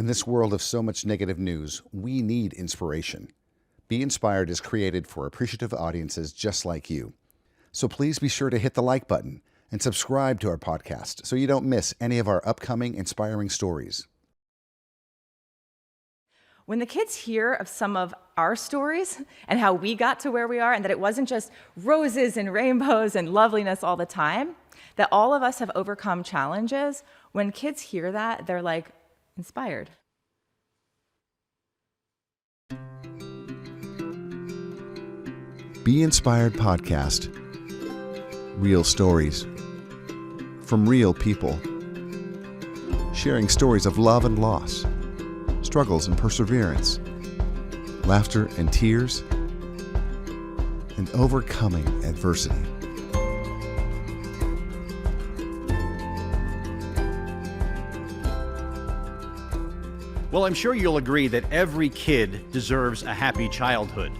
In this world of so much negative news, we need inspiration. Be Inspired is created for appreciative audiences just like you. So please be sure to hit the like button and subscribe to our podcast so you don't miss any of our upcoming inspiring stories. When the kids hear of some of our stories and how we got to where we are, and that it wasn't just roses and rainbows and loveliness all the time, that all of us have overcome challenges, when kids hear that, they're like inspired. Be Inspired podcast. Real stories from real people. Sharing stories of love and loss, struggles and perseverance, laughter and tears, and overcoming adversity. Well, I'm sure you'll agree that every kid deserves a happy childhood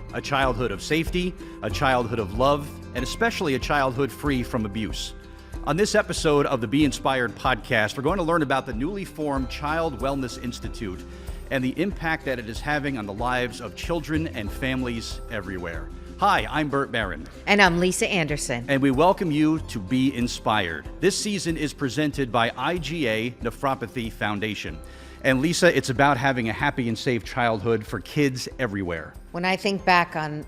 of safety, a childhood of love, and especially a childhood free from abuse. On this episode of the Be Inspired podcast, we're going to learn about the newly formed Child Wellness Institute and the impact that it is having on the lives of children and families everywhere. Hi, I'm Bert Baron. And I'm Lisa Anderson. And we welcome you to Be Inspired. This season is presented by IgA Nephropathy Foundation. And Lisa, it's about having a happy and safe childhood for kids everywhere. When I think back on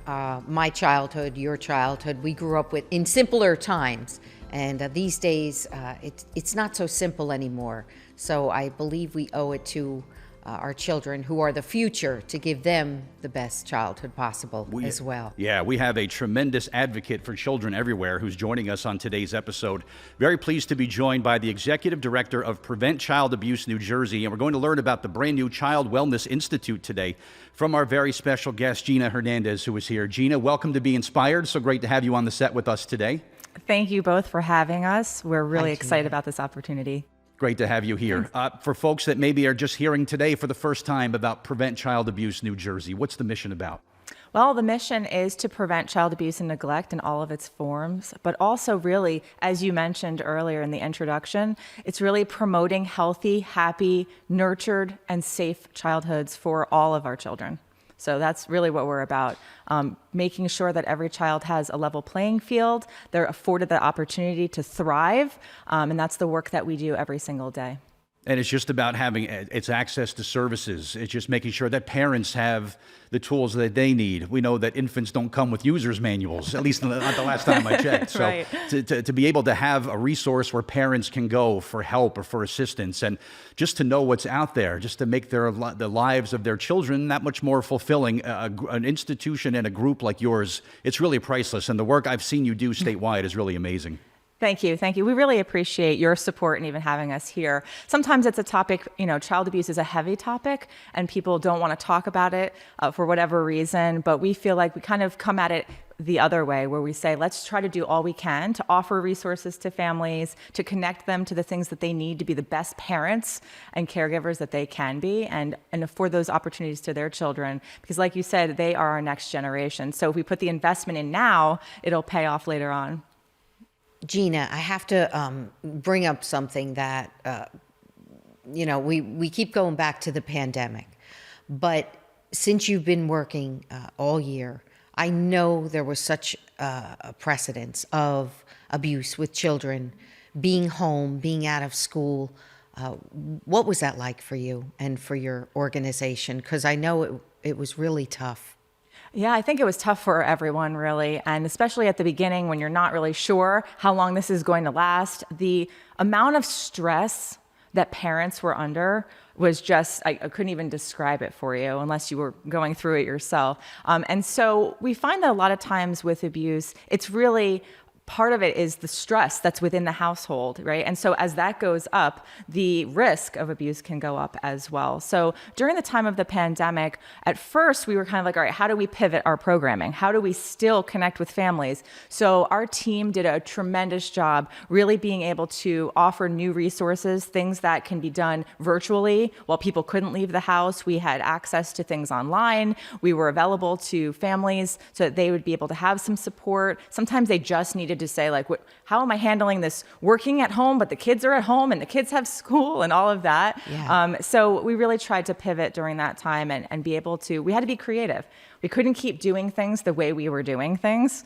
my childhood, your childhood, we grew up in simpler times. And these days, it's not so simple anymore. So I believe we owe it to our children, who are the future, to give them the best childhood possible as well. Yeah, we have a tremendous advocate for children everywhere who's joining us on today's episode. Very pleased to be joined by the Executive Director of Prevent Child Abuse New Jersey, and we're going to learn about the brand new Child Wellness Institute today from our very special guest, Gina Hernandez, who is here. Gina, welcome to Be Inspired. So great to have you on the set with us today. Thank you both for having us. We're really excited about this opportunity. Great to have you here. For folks that maybe are just hearing today for the first time about Prevent Child Abuse New Jersey, what's the mission about? Well, the mission is to prevent child abuse and neglect in all of its forms, but also really, as you mentioned earlier in the introduction, it's really promoting healthy, happy, nurtured, and safe childhoods for all of our children. So that's really what we're about, making sure that every child has a level playing field, they're afforded the opportunity to thrive, and that's the work that we do every single day. And it's just about having its access to services. It's just making sure that parents have the tools that they need. We know that infants don't come with user's manuals, at least not the last time I checked. So Right. to be able to have a resource where parents can go for help or for assistance, and just to know what's out there, just to make the lives of their children that much more fulfilling, an institution and a group like yours, it's really priceless. And the work I've seen you do statewide is really amazing. Thank you. Thank you. We really appreciate your support and even having us here. Sometimes it's a topic, child abuse is a heavy topic and people don't want to talk about it for whatever reason, but we feel like we kind of come at it the other way, where we say, let's try to do all we can to offer resources to families, to connect them to the things that they need to be the best parents and caregivers that they can be, and afford those opportunities to their children. Because like you said, they are our next generation. So if we put the investment in now, it'll pay off later on. Gina, I have to bring up something that, we keep going back to the pandemic. But since you've been working all year, I know there was such a precedence of abuse with children, being home, being out of school. What was that like for you and for your organization? Because I know it was really tough. Yeah, I think it was tough for everyone, really, and especially at the beginning when you're not really sure how long this is going to last. The amount of stress that parents were under was just, I couldn't even describe it for you unless you were going through it yourself. And so we find that a lot of times with abuse, it's really part of it is the stress that's within the household, right? And so as that goes up, the risk of abuse can go up as well. So during the time of the pandemic, at first we were kind of like, all right, how do we pivot our programming? How do we still connect with families? So our team did a tremendous job really being able to offer new resources, things that can be done virtually while people couldn't leave the house. We had access to things online. We were available to families so that they would be able to have some support. Sometimes they just needed kid to say, like, how am I handling this working at home, but the kids are at home and the kids have school and all of that. Yeah. So we really tried to pivot during that time and be able to, we had to be creative. We couldn't keep doing things the way we were doing things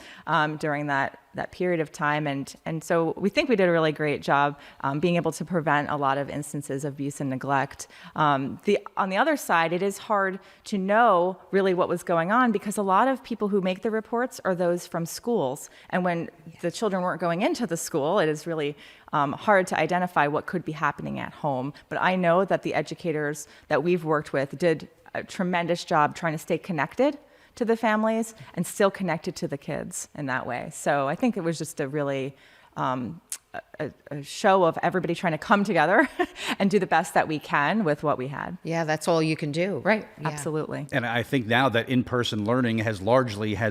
during that period of time. And so we think we did a really great job being able to prevent a lot of instances of abuse and neglect. On the other side, it is hard to know really what was going on because a lot of people who make the reports are those from schools. And when the children weren't going into the school, it is really hard to identify what could be happening at home. But I know that the educators that we've worked with did a tremendous job trying to stay connected to the families and still connected to the kids in that way. So I think it was just a really a show of everybody trying to come together and do the best that we can with what we had. Yeah, that's all you can do. Right, Yeah. absolutely. And I think now that in-person learning has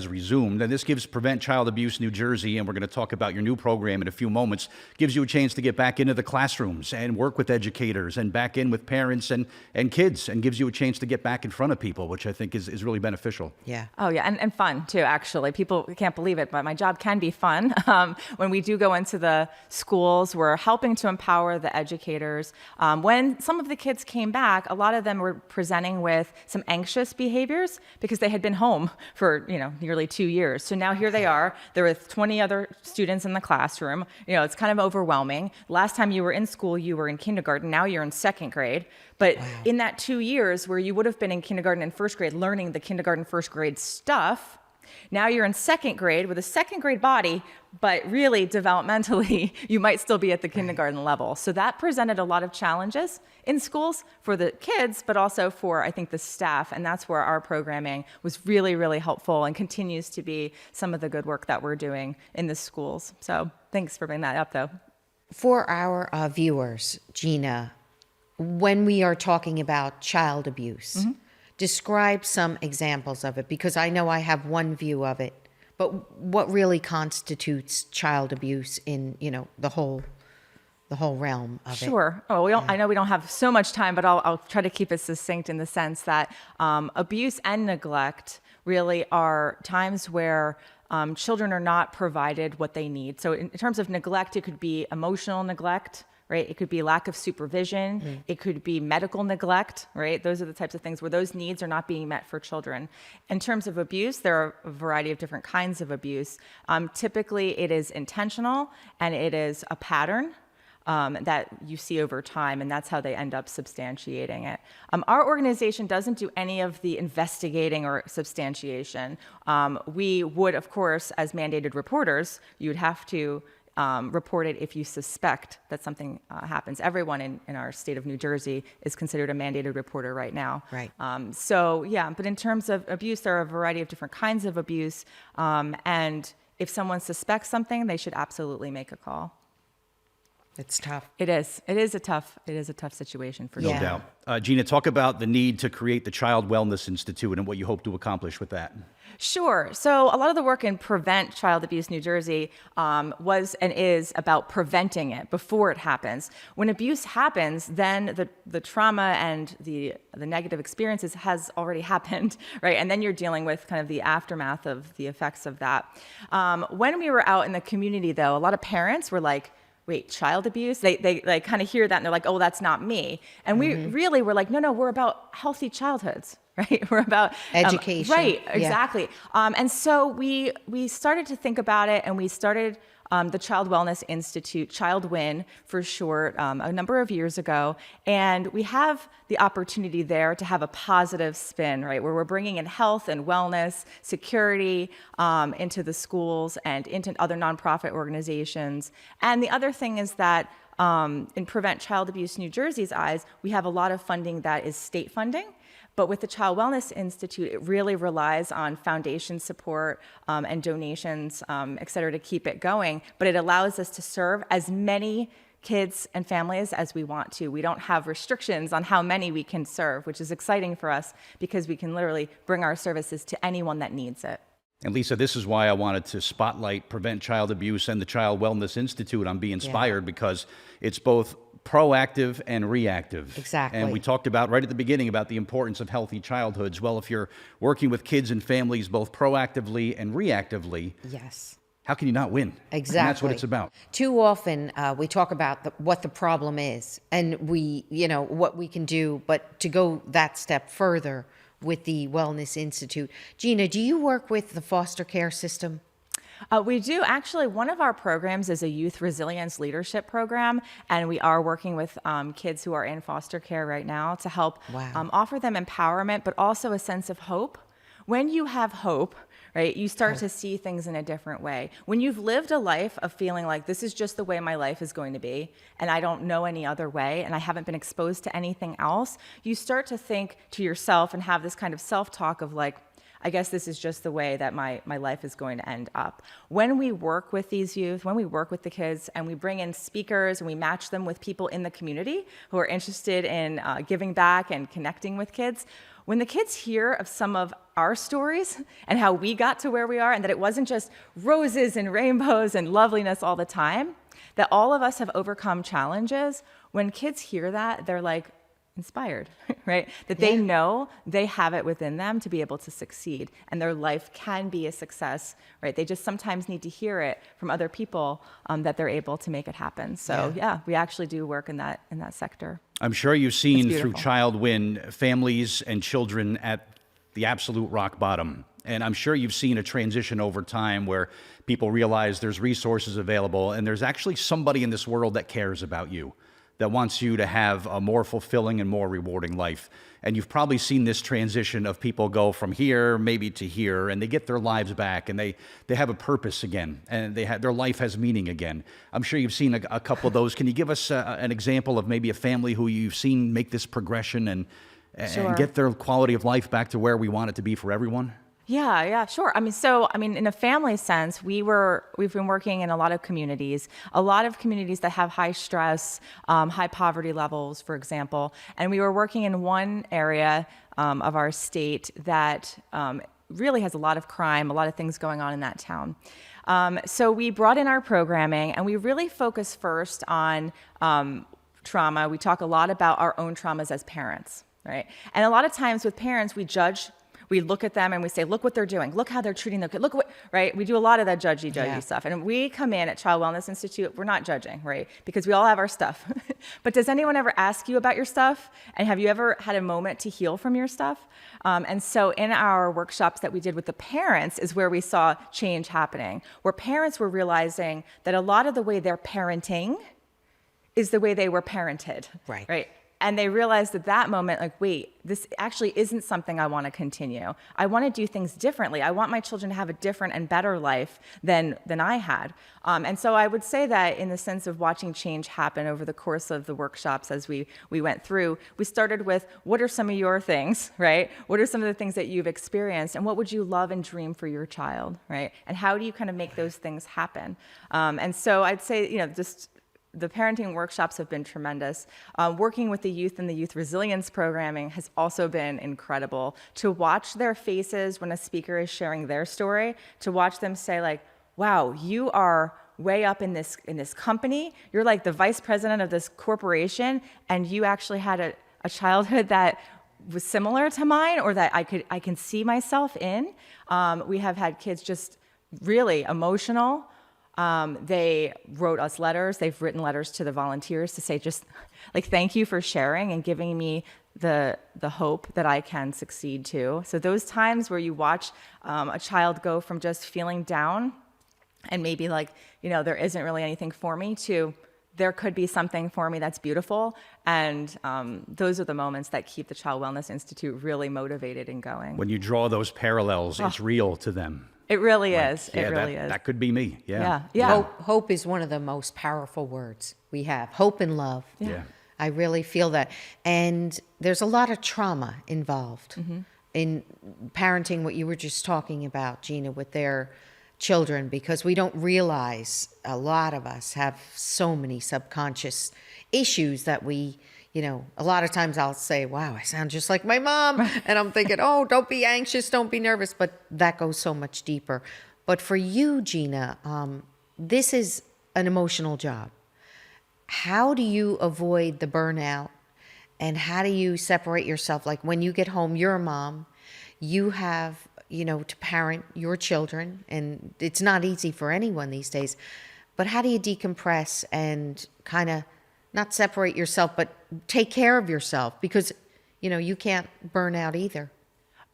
resumed, and this gives Prevent Child Abuse New Jersey, and we're going to talk about your new program in a few moments, gives you a chance to get back into the classrooms and work with educators and back in with parents and kids, and gives you a chance to get back in front of people, which I think is really beneficial. Yeah. Oh, yeah, and fun, too, actually. People can't believe it, but my job can be fun. When we do go into the schools, we're helping to empower the educators. When some of the kids came back, a lot of them were presenting with some anxious behaviors because they had been home for, nearly 2 years. So now here they are. They're with 20 other students in the classroom. It's kind of overwhelming. Last time you were in school, you were in kindergarten. Now you're in second grade. But in that 2 years where you would have been in kindergarten and first grade learning the kindergarten, first grade stuff, now you're in second grade with a second grade body, but really developmentally, you might still be at the kindergarten level. So that presented a lot of challenges in schools for the kids, but also for, I think, the staff. And that's where our programming was really, really helpful and continues to be some of the good work that we're doing in the schools. So thanks for bringing that up, though. For our viewers, Gina, when we are talking about child abuse, describe some examples of it, because I know I have one view of it, but what really constitutes child abuse in, the whole realm of it? Sure. Oh, I know we don't have so much time, but I'll try to keep it succinct in the sense that abuse and neglect really are times where children are not provided what they need. So in terms of neglect, it could be emotional neglect, right? It could be lack of supervision. It could be medical neglect, right? Those are the types of things where those needs are not being met for children. In terms of abuse, there are a variety of different kinds of abuse. Typically, it is intentional and it is a pattern that you see over time, and that's how they end up substantiating it. Our organization doesn't do any of the investigating or substantiation. We would, of course, as mandated reporters, you'd have to report it if you suspect that something happens. Everyone in our state of New Jersey is considered a mandated reporter right now. Right. But in terms of abuse, there are a variety of different kinds of abuse. And if someone suspects something, they should absolutely make a call. It's tough. It is. It is a tough situation for No sure. doubt. Gina, talk about the need to create the Child Wellness Institute and what you hope to accomplish with that. Sure. So a lot of the work in Prevent Child Abuse New Jersey was and is about preventing it before it happens. When abuse happens, then the trauma and the negative experiences has already happened, right? And then you're dealing with kind of the aftermath of the effects of that. When we were out in the community, though, a lot of parents were like, wait, child abuse? They like kind of hear that and they're like, oh, that's not me. And we really were like, no, we're about healthy childhoods, right? We're about education. Right, Yeah. exactly. And so we started to think about it, and we started the Child Wellness Institute, ChildWIN for short, a number of years ago. And we have the opportunity there to have a positive spin, right, where we're bringing in health and wellness, security into the schools and into other nonprofit organizations. And the other thing is that in Prevent Child Abuse New Jersey's eyes, we have a lot of funding that is state funding. But with the Child Wellness Institute, it really relies on foundation support and donations, et cetera, to keep it going. But it allows us to serve as many kids and families as we want to. We don't have restrictions on how many we can serve, which is exciting for us because we can literally bring our services to anyone that needs it. And Lisa, this is why I wanted to spotlight Prevent Child Abuse and the Child Wellness Institute on Be Inspired, because it's both proactive and reactive. Exactly. And we talked about right at the beginning about the importance of healthy childhoods. Well, if you're working with kids and families both proactively and reactively, Yes. how can you not win? Exactly. And that's what it's about. Too often we talk about what the problem is and what we can do, but to go that step further with the Wellness Institute. Gina, do you work with the foster care system? We do. Actually, one of our programs is a youth resilience leadership program, and we are working with kids who are in foster care right now to help offer them empowerment, but also a sense of hope. When you have hope, right, you start to see things in a different way. When you've lived a life of feeling like this is just the way my life is going to be, and I don't know any other way, and I haven't been exposed to anything else, you start to think to yourself and have this kind of self-talk of like, I guess this is just the way that my life is going to end up. When we work with these youth, when we work with the kids, and we bring in speakers and we match them with people in the community who are interested in giving back and connecting with kids, when the kids hear of some of our stories and how we got to where we are, and that it wasn't just roses and rainbows and loveliness all the time, that all of us have overcome challenges, when kids hear that, they're like, inspired, right? That they know they have it within them to be able to succeed, and their life can be a success, right? They just sometimes need to hear it from other people that they're able to make it happen. So we actually do work in that sector. I'm sure you've seen through ChildWIN families and children at the absolute rock bottom. And I'm sure you've seen a transition over time where people realize there's resources available and there's actually somebody in this world that cares about you, that wants you to have a more fulfilling and more rewarding life. And you've probably seen this transition of people go from here maybe to here, and they get their lives back, and they have a purpose again, and their life has meaning again. I'm sure you've seen a couple of those. Can you give us an example of maybe a family who you've seen make this progression and get their quality of life back to where we want it to be for everyone? Yeah, sure. In a family sense, we've been working in a lot of communities that have high stress, high poverty levels, for example. And we were working in one area of our state that really has a lot of crime, a lot of things going on in that town. So we brought in our programming, and we really focus first on trauma. We talk a lot about our own traumas as parents, right? And a lot of times with parents, we judge. We look at them and we say, look what they're doing. Look how they're treating their kid. Look what, right? We do a lot of that judgy stuff. And we come in at Child Wellness Institute, we're not judging, right? Because we all have our stuff. But does anyone ever ask you about your stuff? And have you ever had a moment to heal from your stuff? And so in our workshops that we did with the parents is where we saw change happening, where parents were realizing that a lot of the way they're parenting is the way they were parented, right? And they realized at that moment, like, wait, this actually isn't something I want to continue. I want to do things differently. I want my children to have a different and better life than I had. And so I would say that in the sense of watching change happen over the course of the workshops as we went through, we started with, what are some of your things, right? What are some of the things that you've experienced? And what would you love and dream for your child, right? And how do you kind of make those things happen? And so I'd say, just the parenting workshops have been tremendous. Working with the youth and the youth resilience programming has also been incredible. To watch their faces when a speaker is sharing their story, to watch them say like, wow, you are way up in this company. You're like the vice president of this corporation, and you actually had a childhood that was similar to mine, or that I can see myself in. We have had kids just really emotional. They wrote us letters. They've written letters to the volunteers to say just like, thank you for sharing and giving me the hope that I can succeed too. So those times where you watch a child go from just feeling down and maybe like, there isn't really anything for me, to there could be something for me that's beautiful. And those are the moments that keep the Child Wellness Institute really motivated and going. When you draw those parallels, it's real to them. It really is. It really is. That could be me. Yeah. Hope is one of the most powerful words we have. Hope and love. Yeah. I really feel that. And there's a lot of trauma involved in parenting, what you were just talking about, Gina, with their children, because we don't realize a lot of us have so many subconscious issues that we, a lot of times I'll say, wow, I sound just like my mom. And I'm thinking, oh, don't be anxious, don't be nervous. But that goes so much deeper. But for you, Gina, this is an emotional job. How do you avoid the burnout? And how do you separate yourself? Like when you get home, you're a mom, you have to parent your children, and it's not easy for anyone these days, but how do you decompress and kind of not separate yourself, but take care of yourself? Because, you can't burn out either.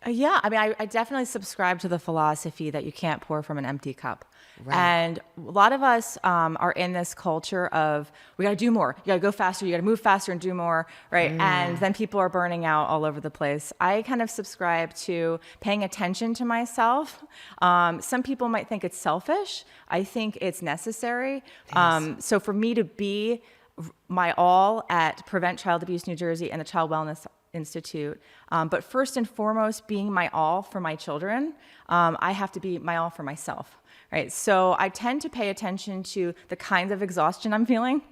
Yeah, I mean, I definitely subscribe to the philosophy that you can't pour from an empty cup. Right. And a lot of us are in this culture of, we got to do more. You got to go faster. You got to move faster and do more, right? And then people are burning out all over the place. I kind of subscribe to paying attention to myself. Some people might think it's selfish. I think it's necessary. So for me to be my all at Prevent Child Abuse New Jersey and the Child Wellness Institute, but first and foremost, being my all for my children, I have to be my all for myself, right? So I tend to pay attention to the kinds of exhaustion I'm feeling,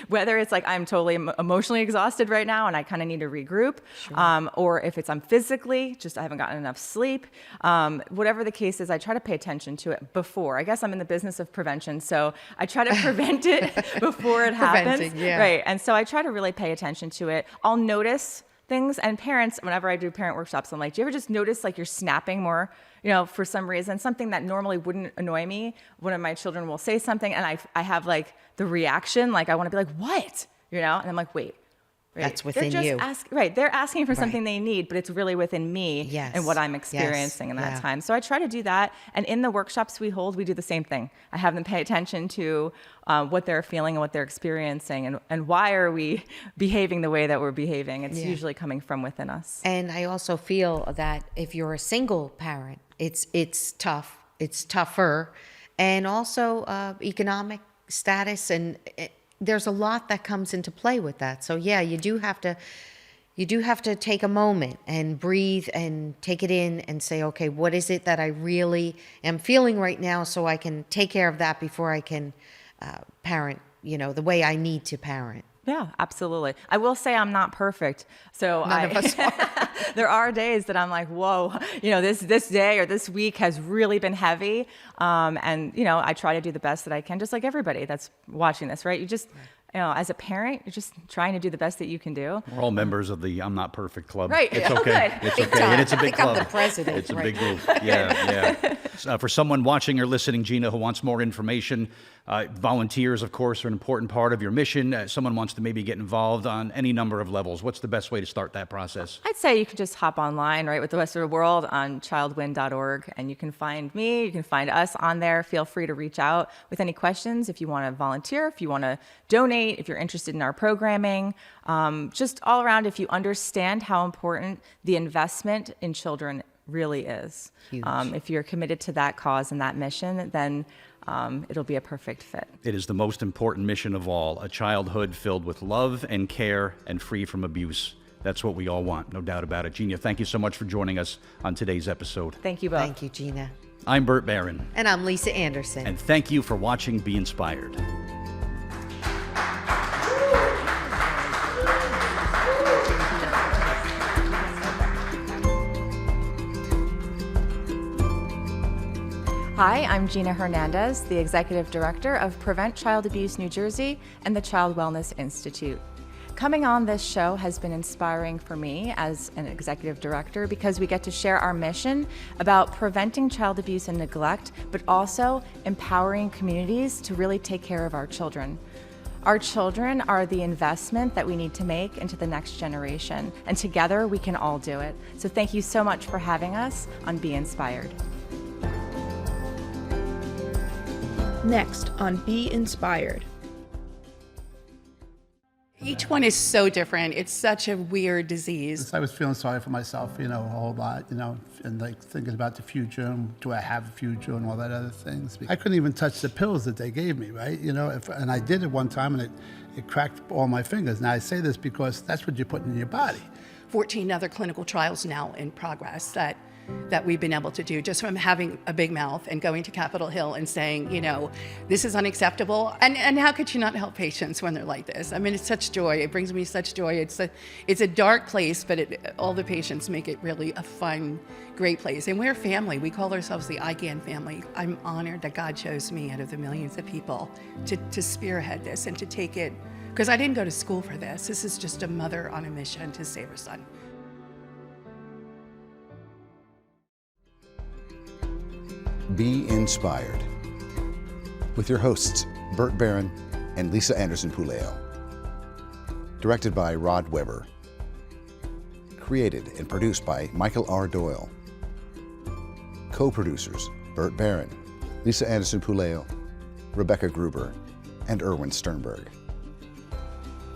whether it's like I'm totally emotionally exhausted right now and I kind of need to regroup, or if it's I'm physically, just I haven't gotten enough sleep, whatever the case is, I try to pay attention to it before. I guess I'm in the business of prevention, so I try to prevent it before it happens, right? And so I try to really pay attention to it. I'll notice things, and parents, whenever I do parent workshops, I'm like, do you ever just notice like you're snapping more, for some reason, something that normally wouldn't annoy me? One of my children will say something and I have like the reaction, like I want to be like, what? And I'm like, wait. That's within they're you. They're asking for something they need, but it's really within me and what I'm experiencing in that time. So I try to do that. And in the workshops we hold, we do the same thing. I have them pay attention to what they're feeling and what they're experiencing and why are we behaving the way that we're behaving. It's usually coming from within us. And I also feel that if you're a single parent, it's tough. It's tougher. And also economic status, and there's a lot that comes into play with that. So yeah, you do have to take a moment and breathe and take it in and say, okay, what is it that I really am feeling right now, so I can take care of that before I can parent, the way I need to parent. Yeah, absolutely. I will say I'm not perfect. So None of us are. There are days that I'm like, whoa, this day or this week has really been heavy. And, I try to do the best that I can, just like everybody that's watching this, right? You just, as a parent, you're just trying to do the best that you can do. We're all members of the I'm Not Perfect Club. Right. It's okay. Good. It's okay. And it's a big club. I'm the president. It's a big group. Yeah. For someone watching or listening, Gina, who wants more information, volunteers, of course, are an important part of your mission. Someone wants to maybe get involved on any number of levels. What's the best way to start that process? I'd say you can just hop online, right, with the rest of the world on childwin.org, and you can find me, you can find us on there. Feel free to reach out with any questions if you want to volunteer, if you want to donate, if you're interested in our programming. Just all around, if you understand how important the investment in children really is. Huge. If you're committed to that cause and that mission, then it'll be a perfect fit. It is the most important mission of all, a childhood filled with love and care and free from abuse. That's what we all want, no doubt about it. Gina, thank you so much for joining us on today's episode. Thank you both. Thank you, Gina. I'm Bert Baron. And I'm Lisa Anderson. And thank you for watching Be Inspired. Hi, I'm Gina Hernandez, the Executive Director of Prevent Child Abuse New Jersey and the Child Wellness Institute. Coming on this show has been inspiring for me as an Executive Director because we get to share our mission about preventing child abuse and neglect, but also empowering communities to really take care of our children. Our children are the investment that we need to make into the next generation, and together we can all do it. So thank you so much for having us on Be Inspired. Next on Be Inspired. Each one is so different. It's such a weird disease. I was feeling sorry for myself, a whole lot, and like thinking about the future, and do I have a future and all that other things. I couldn't even touch the pills that they gave me, right? And I did it one time and it cracked all my fingers. Now I say this because that's what you're putting in your body. 14 other clinical trials now in progress that we've been able to do just from having a big mouth and going to Capitol Hill and saying, this is unacceptable. And how could you not help patients when they're like this? I mean, it's such joy. It brings me such joy. It's a dark place, but all the patients make it really a fun, great place. And we're family. We call ourselves the IGAN family. I'm honored that God chose me out of the millions of people to spearhead this and to take it, because I didn't go to school for this. This is just a mother on a mission to save her son. Be Inspired, with your hosts, Bert Baron and Lisa Anderson-Puleo. Directed by Rod Weber. Created and produced by Michael R. Doyle. Co-producers, Bert Baron, Lisa Anderson-Puleo, Rebecca Gruber, and Erwin Sternberg.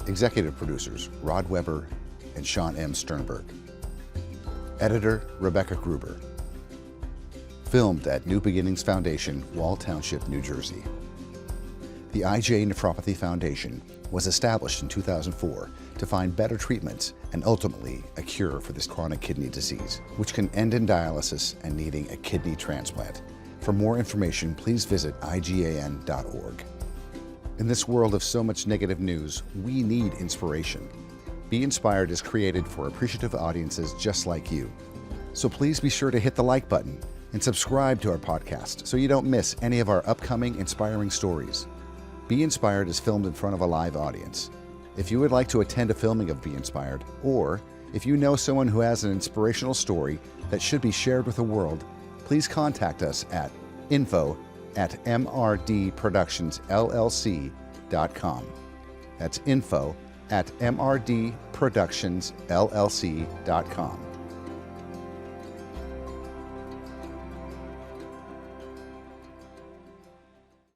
Executive producers, Rod Weber and Sean M. Sternberg. Editor, Rebecca Gruber. Filmed at New Beginnings Foundation, Wall Township, New Jersey. The IJ Nephropathy Foundation was established in 2004 to find better treatments and ultimately a cure for this chronic kidney disease, which can end in dialysis and needing a kidney transplant. For more information, please visit IGAN.org. In this world of so much negative news, we need inspiration. Be Inspired is created for appreciative audiences just like you. So please be sure to hit the like button and subscribe to our podcast so you don't miss any of our upcoming inspiring stories. Be Inspired is filmed in front of a live audience. If you would like to attend a filming of Be Inspired, or if you know someone who has an inspirational story that should be shared with the world, please contact us at info@mrdproductionsllc.com. That's info@mrdproductionsllc.com.